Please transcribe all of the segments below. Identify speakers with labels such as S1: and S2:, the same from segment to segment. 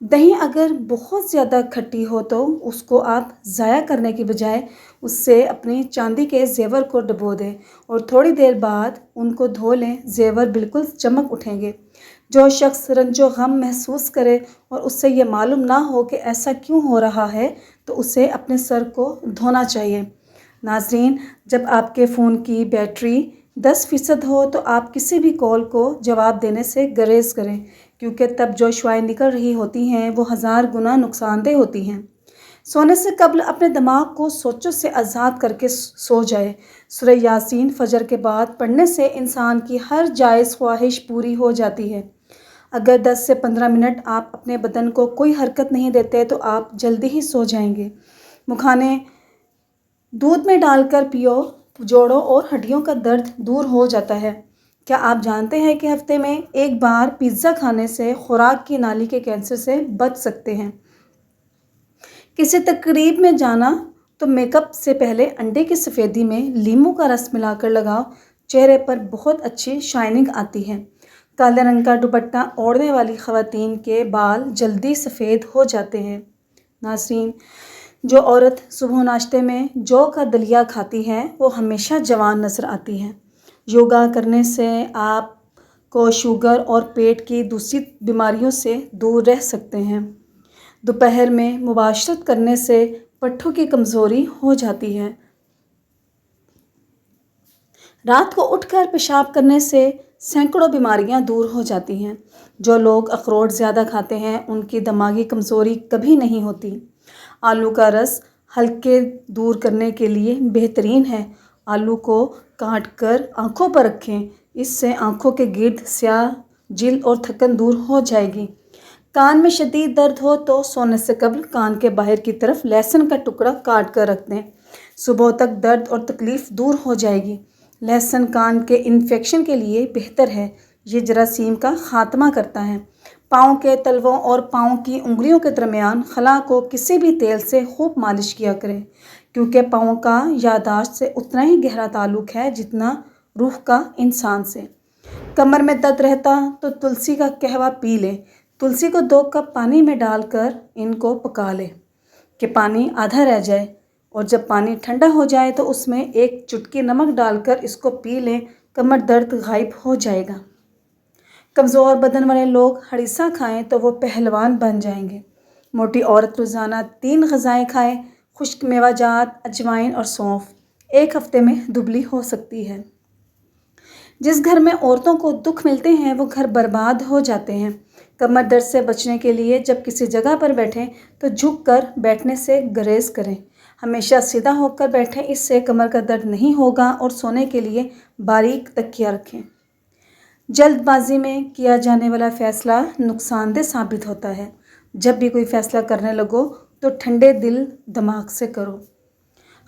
S1: دہی اگر بہت زیادہ کھٹی ہو تو اس کو آپ ضائع کرنے کی بجائے اس سے اپنی چاندی کے زیور کو ڈبو دیں اور تھوڑی دیر بعد ان کو دھو لیں، زیور بالکل چمک اٹھیں گے۔ جو شخص رنج و غم محسوس کرے اور اس سے یہ معلوم نہ ہو کہ ایسا کیوں ہو رہا ہے تو اسے اپنے سر کو دھونا چاہیے۔ ناظرین، جب آپ کے فون کی بیٹری 10% ہو تو آپ کسی بھی کال کو جواب دینے سے گریز کریں، کیونکہ تب جو شعاعیں نکل رہی ہوتی ہیں وہ 1000 گنا نقصان دہ ہوتی ہیں۔ سونے سے قبل اپنے دماغ کو سوچوں سے آزاد کر کے سو جائے۔ سورہ یاسین فجر کے بعد پڑھنے سے انسان کی ہر جائز خواہش پوری ہو جاتی ہے۔ اگر 10 سے 15 منٹ آپ اپنے بدن کو کوئی حرکت نہیں دیتے تو آپ جلدی ہی سو جائیں گے۔ مکھانے دودھ میں ڈال کر پیو، جوڑوں اور ہڈیوں کا درد دور ہو جاتا ہے۔ کیا آپ جانتے ہیں کہ ہفتے میں ایک بار پیزا کھانے سے خوراک کی نالی کے کینسر سے بچ سکتے ہیں؟ کسی تقریب میں جانا تو میک اپ سے پہلے انڈے کی سفیدی میں لیموں کا رس ملا کر لگاؤ، چہرے پر بہت اچھی شائننگ آتی ہے۔ کالے رنگ کا دوپٹہ اوڑھنے والی خواتین کے بال جلدی سفید ہو جاتے ہیں۔ ناظرین، جو عورت صبح ناشتے میں جو کا دلیا کھاتی ہے وہ ہمیشہ جوان نظر آتی ہے۔ یوگا کرنے سے آپ کو شوگر اور پیٹ کی دوسری بیماریوں سے دور رہ سکتے ہیں۔ دوپہر میں مباشرت کرنے سے پٹھوں کی کمزوری ہو جاتی ہے۔ رات کو اٹھ کر پیشاب کرنے سے سینکڑوں بیماریاں دور ہو جاتی ہیں۔ جو لوگ اخروٹ زیادہ کھاتے ہیں ان کی دماغی کمزوری کبھی نہیں ہوتی۔ آلو کا رس حلقے دور کرنے کے لیے بہترین ہے۔ آلو کو کاٹ کر آنکھوں پر رکھیں، اس سے آنکھوں کے گرد سیاہ جلد اور تھکن دور ہو جائے گی۔ کان میں شدید درد ہو تو سونے سے قبل کان کے باہر کی طرف لہسن کا ٹکڑا کاٹ کر رکھ دیں، صبح تک درد اور تکلیف دور ہو جائے گی۔ لہسن کان کے انفیکشن کے لیے بہتر ہے، یہ جراثیم کا خاتمہ کرتا ہے۔ پاؤں کے تلووں اور پاؤں کی انگلیوں کے درمیان خلا کو کسی بھی تیل سے خوب مالش کیا کریں، کیونکہ پاؤں کا یادداشت سے اتنا ہی گہرا تعلق ہے جتنا روح کا انسان سے۔ کمر میں درد رہتا تو تلسی کا قہوہ پی لیں۔ تلسی کو 2 کپ پانی میں ڈال کر ان کو پکا لیں کہ پانی آدھا رہ جائے، اور جب پانی ٹھنڈا ہو جائے تو اس میں 1 چٹکی نمک ڈال کر اس کو پی لیں، کمر درد غائب ہو جائے گا۔ کمزور بدن والے لوگ ہریسہ کھائیں تو وہ پہلوان بن جائیں گے۔ موٹی عورت روزانہ 3 غذائیں کھائے، خشک میوہ جات، اجوائن اور سونف، 1 ہفتے میں دبلی ہو سکتی ہے۔ جس گھر میں عورتوں کو دکھ ملتے ہیں وہ گھر برباد ہو جاتے ہیں۔ کمر درد سے بچنے کے لیے جب کسی جگہ پر بیٹھیں تو جھک کر بیٹھنے سے گریز کریں۔ ہمیشہ سیدھا ہو کر بیٹھیں، اس سے کمر کا درد نہیں ہوگا، اور سونے کے لیے باریک تکیہ رکھیں۔ جلد بازی میں کیا جانے والا فیصلہ نقصان دہ ثابت ہوتا ہے۔ جب بھی کوئی فیصلہ کرنے لگو تو ٹھنڈے دل دماغ سے کرو۔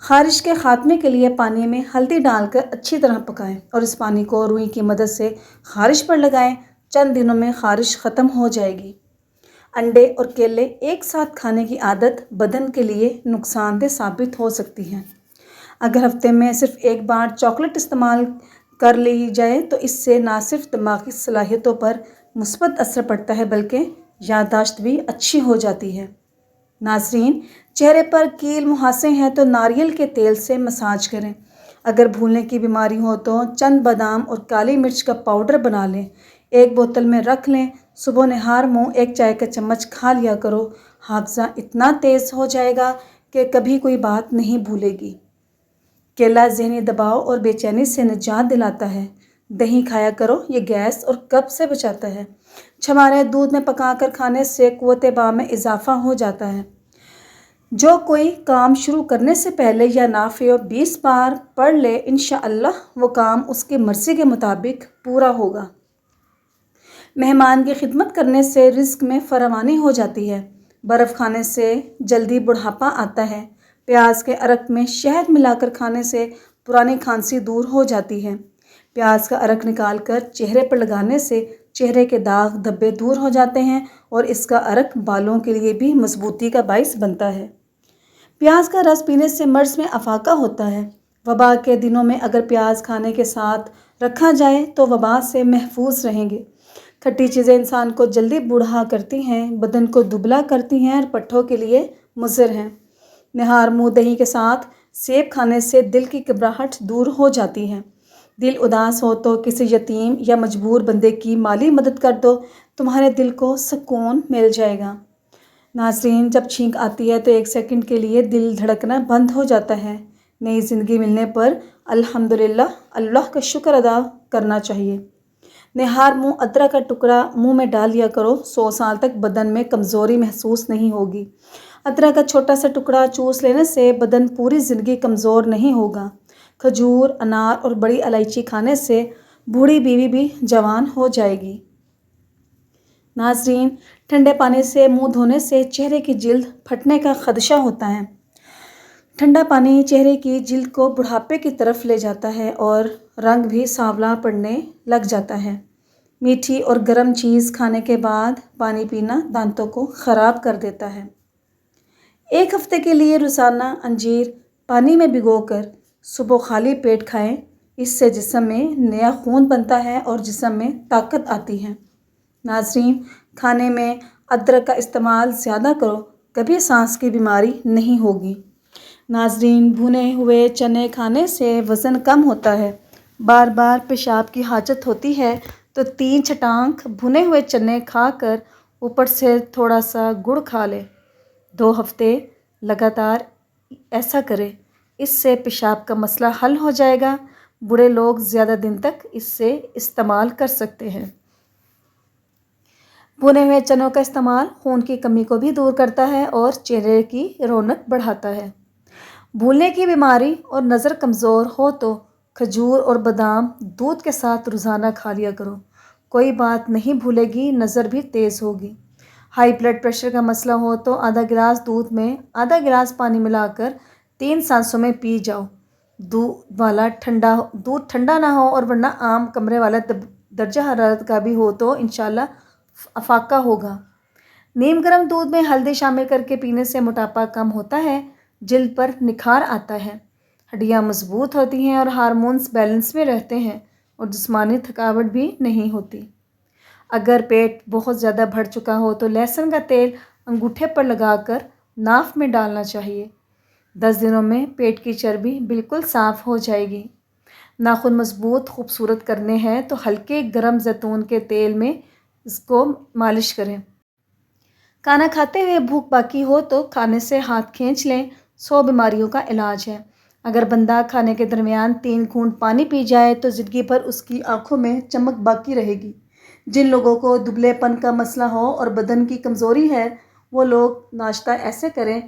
S1: خارش کے خاتمے کے لیے پانی میں ہلدی ڈال کر اچھی طرح پکائیں اور اس پانی کو روئی کی مدد سے خارش پر لگائیں، چند دنوں میں خارش ختم ہو جائے گی۔ انڈے اور کیلے ایک ساتھ کھانے کی عادت بدن کے لیے نقصان دہ ثابت ہو سکتی ہے۔ اگر ہفتے میں صرف ایک بار چاکلیٹ استعمال کر لی جائے تو اس سے نہ صرف دماغی صلاحیتوں پر مثبت اثر پڑتا ہے بلکہ یادداشت بھی اچھی ہو جاتی ہے۔ ناظرین، چہرے پر کیل مہاسے ہیں تو ناریل کے تیل سے مساج کریں۔ اگر بھولنے کی بیماری ہو تو چند بادام اور کالی مرچ کا پاؤڈر بنا لیں، 1 بوتل میں رکھ لیں، صبح نہار منہ 1 چائے کا چمچ کھا لیا کرو۔ حافظہ اتنا تیز ہو جائے گا کہ کبھی کوئی بات نہیں بھولے گی۔ کیلا ذہنی دباؤ اور بے چینی سے نجات دلاتا ہے۔ دہی کھایا کرو، یہ گیس اور قبض سے بچاتا ہے۔ چھمارے دودھ میں پکا کر کھانے سے قوت باہ میں اضافہ ہو جاتا ہے۔ جو کوئی کام شروع کرنے سے پہلے یا نافع 20 بار پڑھ لے انشاءاللہ وہ کام اس کی مرضی کے مطابق پورا ہوگا۔ مہمان کی خدمت کرنے سے رزق میں فراوانی ہو جاتی ہے۔ برف کھانے سے جلدی بڑھاپا آتا ہے۔ پیاز کے عرق میں شہد ملا کر کھانے سے پرانی کھانسی دور ہو جاتی ہے۔ پیاز کا عرق نکال کر چہرے پر لگانے سے چہرے کے داغ دھبے دور ہو جاتے ہیں، اور اس کا عرق بالوں کے لیے بھی مضبوطی کا باعث بنتا ہے۔ پیاز کا رس پینے سے مرض میں افاقہ ہوتا ہے۔ وبا کے دنوں میں اگر پیاز کھانے کے ساتھ رکھا جائے تو وبا سے محفوظ رہیں گے۔ کھٹی چیزیں انسان کو جلدی بوڑھا کرتی ہیں، بدن کو دبلا کرتی ہیں اور پٹھوں کے لیے مضر ہیں۔ نہار منہ دہی کے ساتھ سیب کھانے سے دل کی گھبراہٹ دور ہو جاتی ہے۔ دل اداس ہو تو کسی یتیم یا مجبور بندے کی مالی مدد کر دو، تمہارے دل کو سکون مل جائے گا۔ ناظرین، جب چھینک آتی ہے تو 1 سیکنڈ کے لیے دل دھڑکنا بند ہو جاتا ہے۔ نئی زندگی ملنے پر الحمدللہ اللہ کا شکر ادا کرنا چاہیے۔ نہار منہ ادرک کا ٹکڑا منہ میں ڈال لیا کرو، 100 سال تک بدن میں کمزوری محسوس نہیں ہوگی۔ ادرک کا چھوٹا سا ٹکڑا چوس لینے سے بدن پوری زندگی کمزور نہیں ہوگا۔ کھجور، انار اور بڑی الائچی کھانے سے بوڑھی بیوی بھی جوان ہو جائے گی۔ ناظرین، ٹھنڈے پانی سے منہ دھونے سے چہرے کی جلد پھٹنے کا خدشہ ہوتا ہے۔ ٹھنڈا پانی چہرے کی جلد کو بڑھاپے کی طرف لے جاتا ہے اور رنگ بھی سانولا پڑنے لگ جاتا ہے۔ میٹھی اور گرم چیز کھانے کے بعد پانی پینا دانتوں کو خراب کر دیتا ہے۔ 1 ہفتے کے لیے روزانہ انجیر پانی میں بھگو کر صبح خالی پیٹ کھائیں، اس سے جسم میں نیا خون بنتا ہے اور جسم میں طاقت آتی ہے۔ ناظرین، کھانے میں ادرک کا استعمال زیادہ کرو، کبھی سانس کی بیماری نہیں ہوگی۔ ناظرین، بھنے ہوئے چنے کھانے سے وزن کم ہوتا ہے۔ بار بار پیشاب کی حاجت ہوتی ہے تو 3 چٹانک بھنے ہوئے چنے کھا کر اوپر سے تھوڑا سا گڑ کھا لے۔ 2 ہفتے لگاتار ایسا کرے، اس سے پیشاب کا مسئلہ حل ہو جائے گا۔ بوڑھے لوگ زیادہ دن تک اس سے استعمال کر سکتے ہیں۔ بھنے ہوئے چنوں کا استعمال خون کی کمی کو بھی دور کرتا ہے اور چہرے کی رونق بڑھاتا ہے۔ بھولنے کی بیماری اور نظر کمزور ہو تو کھجور اور بادام دودھ کے ساتھ روزانہ کھا لیا کرو، کوئی بات نہیں بھولے گی، نظر بھی تیز ہوگی۔ ہائی بلڈ پریشر کا مسئلہ ہو تو آدھا گلاس دودھ میں آدھا گلاس پانی ملا کر 3 سانسوں میں پی جاؤ۔ دودھ ٹھنڈا نہ ہو اور ورنہ عام کمرے والا درجہ حرارت کا بھی ہو تو انشاءاللہ افاقہ ہوگا۔ نیم گرم دودھ میں ہلدی شامل کر کے پینے سے موٹاپا کم ہوتا ہے، جلد پر نکھار آتا ہے، ہڈیاں مضبوط ہوتی ہیں اور ہارمونز بیلنس میں رہتے ہیں اور جسمانی تھکاوٹ بھی نہیں ہوتی۔ اگر پیٹ بہت زیادہ بڑھ چکا ہو تو لہسن کا تیل انگوٹھے پر لگا کر ناف میں ڈالنا چاہیے۔ 10 دنوں میں پیٹ کی چربی بالکل صاف ہو جائے گی۔ ناخن مضبوط خوبصورت کرنے ہیں تو ہلکے گرم زیتون کے تیل میں اس کو مالش کریں۔ کھانا کھاتے ہوئے بھوک باقی ہو تو کھانے سے ہاتھ کھینچ لیں، 100 بیماریوں کا علاج ہے۔ اگر بندہ کھانے کے درمیان 3 گھونٹ پانی پی جائے تو زندگی بھر اس کی آنکھوں میں چمک باقی رہے گی۔ جن لوگوں کو دبلے پن کا مسئلہ ہو اور بدن کی کمزوری ہے، وہ لوگ ناشتہ ایسے کریں: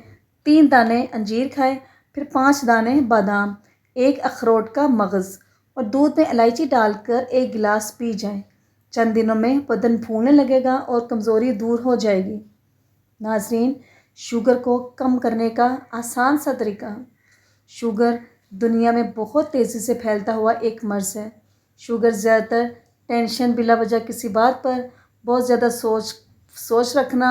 S1: 3 دانے انجیر کھائیں، پھر 5 دانے بادام، 1 اخروٹ کا مغز اور دودھ میں الائچی ڈال کر 1 گلاس پی جائیں۔ چند دنوں میں بدن پھولنے لگے گا اور کمزوری دور ہو جائے گی۔ ناظرین، شوگر کو کم کرنے کا آسان سا طریقہ۔ شوگر دنیا میں بہت تیزی سے پھیلتا ہوا ایک مرض ہے۔ شوگر زیادہ تر ٹینشن، بلا وجہ کسی بات پر بہت زیادہ سوچ رکھنا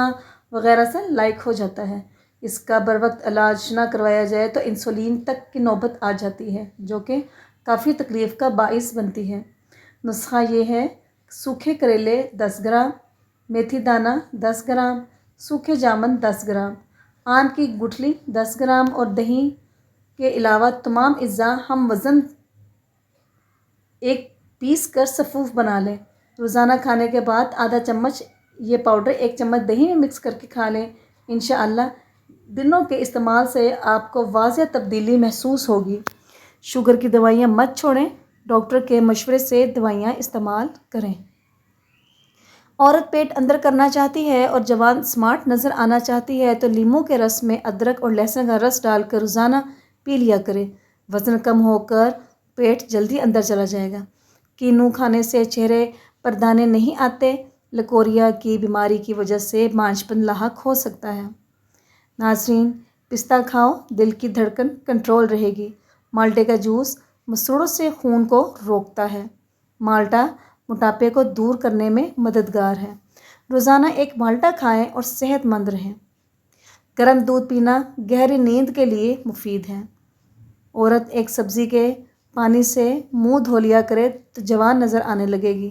S1: وغیرہ سے لاحق ہو جاتا ہے۔ اس کا بروقت علاج نہ کروایا جائے تو انسولین تک کی نوبت آ جاتی ہے، جو کہ کافی تکلیف کا باعث بنتی ہے۔ نسخہ یہ ہے: سوکھے کریلے 10 گرام، میتھی دانہ 10 گرام، سوکھے جامن 10 گرام، آم کی گٹھلی 10 گرام اور دہی کے علاوہ تمام اجزاء ہم وزن ایک پیس کر سفوف بنا لیں۔ روزانہ کھانے کے بعد آدھا چمچ یہ پاؤڈر 1 چمچ دہی میں مکس کر کے کھا لیں۔ انشاءاللہ دنوں کے استعمال سے آپ کو واضح تبدیلی محسوس ہوگی۔ شوگر کی دوائیاں مت چھوڑیں، ڈاکٹر کے مشورے سے دوائیاں استعمال کریں۔ عورت پیٹ اندر کرنا چاہتی ہے اور جوان سمارٹ نظر آنا چاہتی ہے تو لیموں کے رس میں ادرک اور لہسن کا رس ڈال کر روزانہ پی لیا کرے، وزن کم ہو کر پیٹ جلدی اندر چلا جائے گا۔ کینو کھانے سے چہرے پر دانے نہیں آتے، لکوریا کی بیماری کی وجہ سے مانجپن لاحق ہو سکتا ہے۔ ناظرین، پستہ کھاؤ، دل کی دھڑکن کنٹرول رہے گی۔ مالٹے کا جوس مسوڑوں سے خون کو روکتا ہے۔ مالٹا موٹاپے کو دور کرنے میں مددگار ہے۔ روزانہ 1 مالٹا کھائیں اور صحت مند رہیں۔ گرم دودھ پینا گہری نیند کے لیے مفید ہے۔ عورت ایک سبزی کے پانی سے منہ دھو لیا کرے تو جوان نظر آنے لگے گی